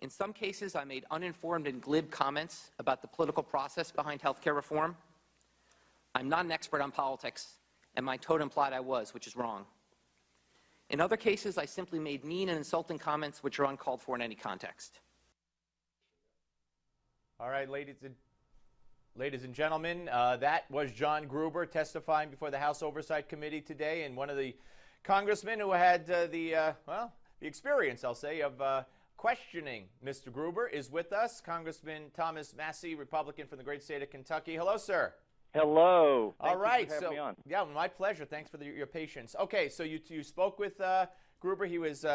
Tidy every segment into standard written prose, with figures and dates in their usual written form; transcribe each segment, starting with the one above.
In some cases, I made uninformed and glib comments about the political process behind health care reform. I'm not an expert on politics, and my tone implied I was, which is wrong. In other cases, I simply made mean and insulting comments which are uncalled for in any context. All right, ladies and gentlemen, that was John Gruber testifying before the House Oversight Committee today, and one of the congressmen who had the experience, I'll say, of questioning Mr. Gruber is with us. Congressman Thomas Massie, Republican from the great state of Kentucky. Hello, sir. Hello. All right. Thank you for having me on. Yeah, my pleasure. Thanks for your patience. Okay, so you spoke with Gruber. He was,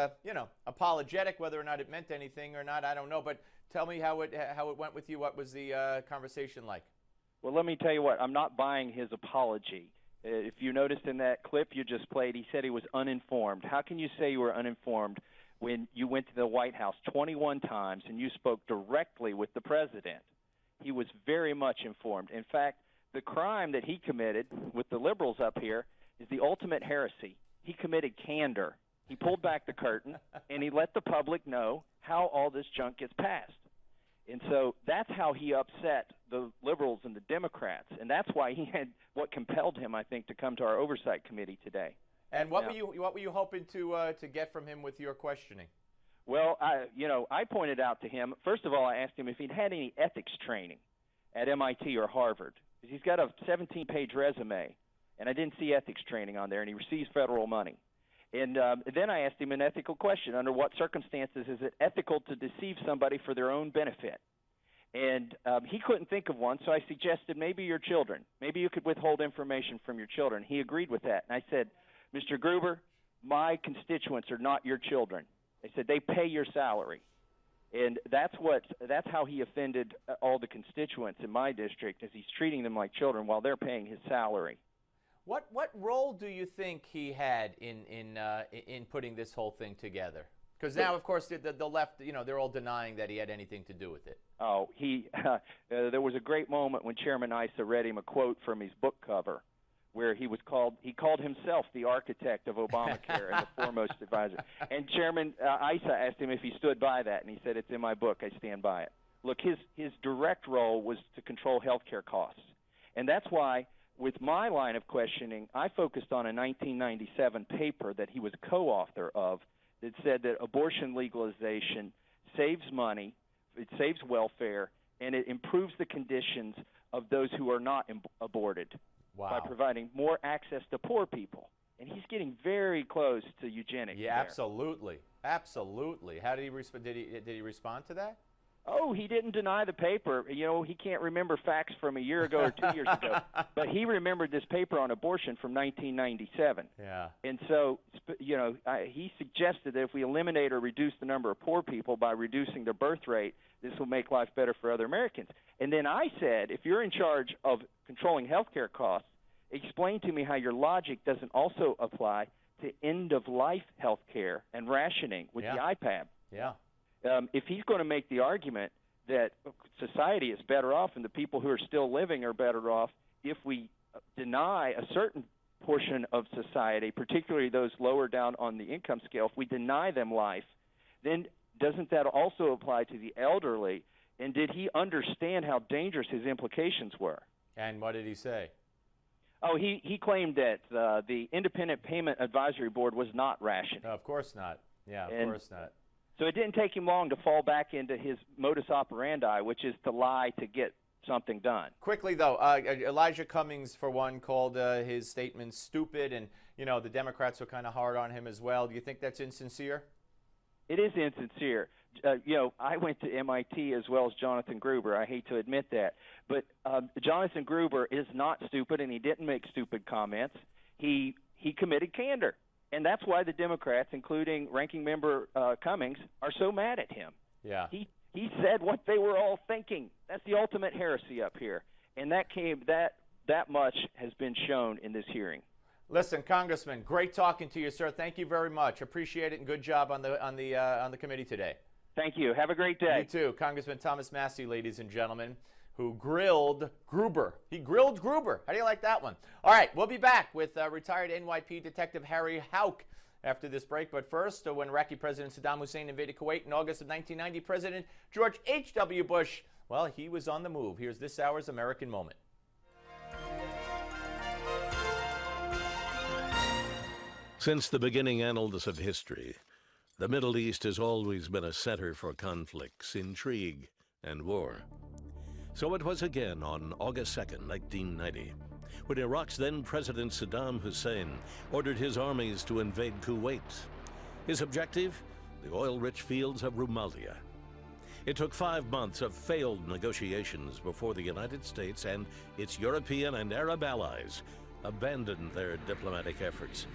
apologetic. Whether or not it meant anything or not, I don't know. But tell me how it went with you. What was the conversation like? Well, let me tell you what. I'm not buying his apology. If you noticed in that clip you just played, he said he was uninformed. How can you say you were uninformed when you went to the White House 21 times and you spoke directly with the president? He was very much informed. In fact, the crime that he committed with the liberals up here is the ultimate heresy. He committed candor. He pulled back the curtain, and he let the public know how all this junk gets passed. And so that's how he upset the liberals and the Democrats, and that's why he had what compelled him, I think, to come to our Oversight Committee today. And what were you hoping to get from him with your questioning? Well, I pointed out to him, first of all, I asked him if he'd had any ethics training at MIT or Harvard. He's got a 17-page resume, and I didn't see ethics training on there, and he receives federal money. And then I asked him an ethical question. Under what circumstances is it ethical to deceive somebody for their own benefit? And he couldn't think of one, so I suggested maybe your children. Maybe you could withhold information from your children. He agreed with that. And I said, Mr. Gruber, my constituents are not your children. They said they pay your salary. And that's how he offended all the constituents in my district, is he's treating them like children while they're paying his salary. What role do you think he had in putting this whole thing together? Because now, of course, the left, they're all denying that he had anything to do with it. Oh, there was a great moment when Chairman Issa read him a quote from his book cover, where he called himself the architect of Obamacare and the foremost advisor. And Chairman Issa asked him if he stood by that, and he said, "It's in my book. I stand by it." Look, his direct role was to control health care costs, and that's why, with my line of questioning, I focused on a 1997 paper that he was co-author of that said that abortion legalization saves money, it saves welfare, and it improves the conditions of those who are not aborted. Wow. By providing more access to poor people. And he's getting very close to eugenics. Yeah, there. absolutely. Absolutely. How did he respond? Did he respond to that? Oh, he didn't deny the paper. He can't remember facts from a year ago or 2 years ago. But he remembered this paper on abortion from 1997. Yeah. And so, he suggested that if we eliminate or reduce the number of poor people by reducing the birth rate, this will make life better for other Americans. And then I said, if you're in charge of controlling health care costs, explain to me how your logic doesn't also apply to end-of-life health care and rationing with the IPAB. Yeah. If he's going to make the argument that society is better off and the people who are still living are better off if we deny a certain portion of society, particularly those lower down on the income scale, if we deny them life, then doesn't that also apply to the elderly? And did he understand how dangerous his implications were? And what did he say? Oh, he claimed that the Independent Payment Advisory Board was not rationing. No, of course not. Yeah, of course not. So it didn't take him long to fall back into his modus operandi, which is to lie to get something done. Quickly, though, Elijah Cummings, for one, called his statement stupid, and, the Democrats were kind of hard on him as well. Do you think that's insincere? It is insincere. I went to MIT as well as Jonathan Gruber. I hate to admit that. But Jonathan Gruber is not stupid, and he didn't make stupid comments. He committed candor. And that's why the Democrats, including Ranking Member Cummings, are so mad at him. Yeah. He said what they were all thinking. That's the ultimate heresy up here. And that much has been shown in this hearing. Listen, Congressman, great talking to you, sir. Thank you very much. Appreciate it, and good job on the committee today. Thank you. Have a great day. You too. Congressman Thomas Massie, ladies and gentlemen, who grilled Gruber. He grilled Gruber. How do you like that one? All right, we'll be back with retired NYPD Detective Harry Houck after this break. But first, when Iraqi President Saddam Hussein invaded Kuwait in August of 1990, President George H.W. Bush, well, he was on the move. Here's this hour's American Moment. Since the beginning annals of history, the Middle East has always been a center for conflicts, intrigue, and war. So it was again on August 2nd, 1990, when Iraq's then President Saddam Hussein ordered his armies to invade Kuwait. His objective? The oil-rich fields of Rumalia. It took 5 months of failed negotiations before the United States and its European and Arab allies abandoned their diplomatic efforts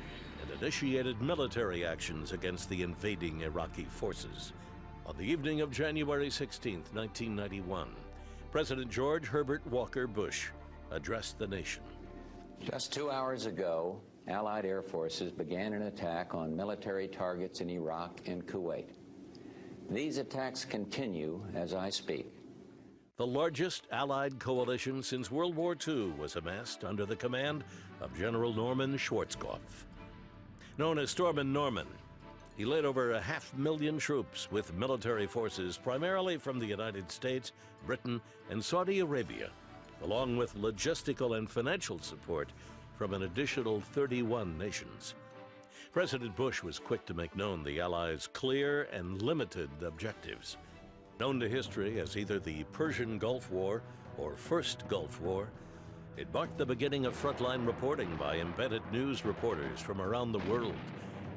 and initiated military actions against the invading Iraqi forces. On the evening of January 16, 1991, President George Herbert Walker Bush addressed the nation. Just 2 hours ago, Allied air forces began an attack on military targets in Iraq and Kuwait. These attacks continue as I speak. The largest Allied coalition since World War II was amassed under the command of General Norman Schwarzkopf. Known as Stormin' Norman, he led over 500,000 troops with military forces primarily from the United States, Britain, and Saudi Arabia, along with logistical and financial support from an additional 31 nations. President Bush was quick to make known the Allies' clear and limited objectives. Known to history as either the Persian Gulf War or First Gulf War, it marked the beginning of frontline reporting by embedded news reporters from around the world,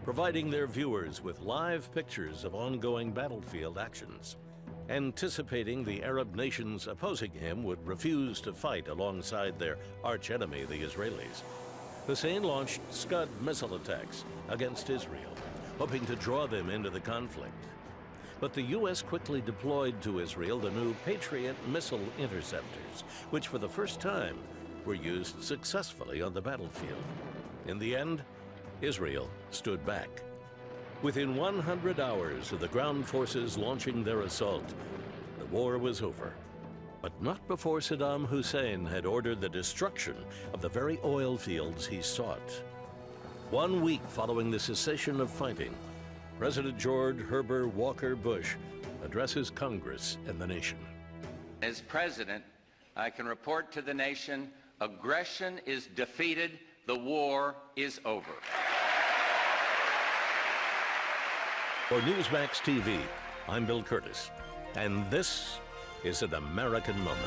providing their viewers with live pictures of ongoing battlefield actions. Anticipating the Arab nations opposing him would refuse to fight alongside their archenemy, the Israelis, Hussein launched Scud missile attacks against Israel, hoping to draw them into the conflict. But the U.S. quickly deployed to Israel the new Patriot missile interceptors, which for the first time were used successfully on the battlefield. In the end, Israel stood back. Within 100 hours of the ground forces launching their assault, the war was over. But not before Saddam Hussein had ordered the destruction of the very oil fields he sought. 1 week following the cessation of fighting, President George Herbert Walker Bush addresses Congress and the nation. As president, I can report to the nation, aggression is defeated, the war is over. For Newsmax TV, I'm Bill Curtis, and this is an American Moment.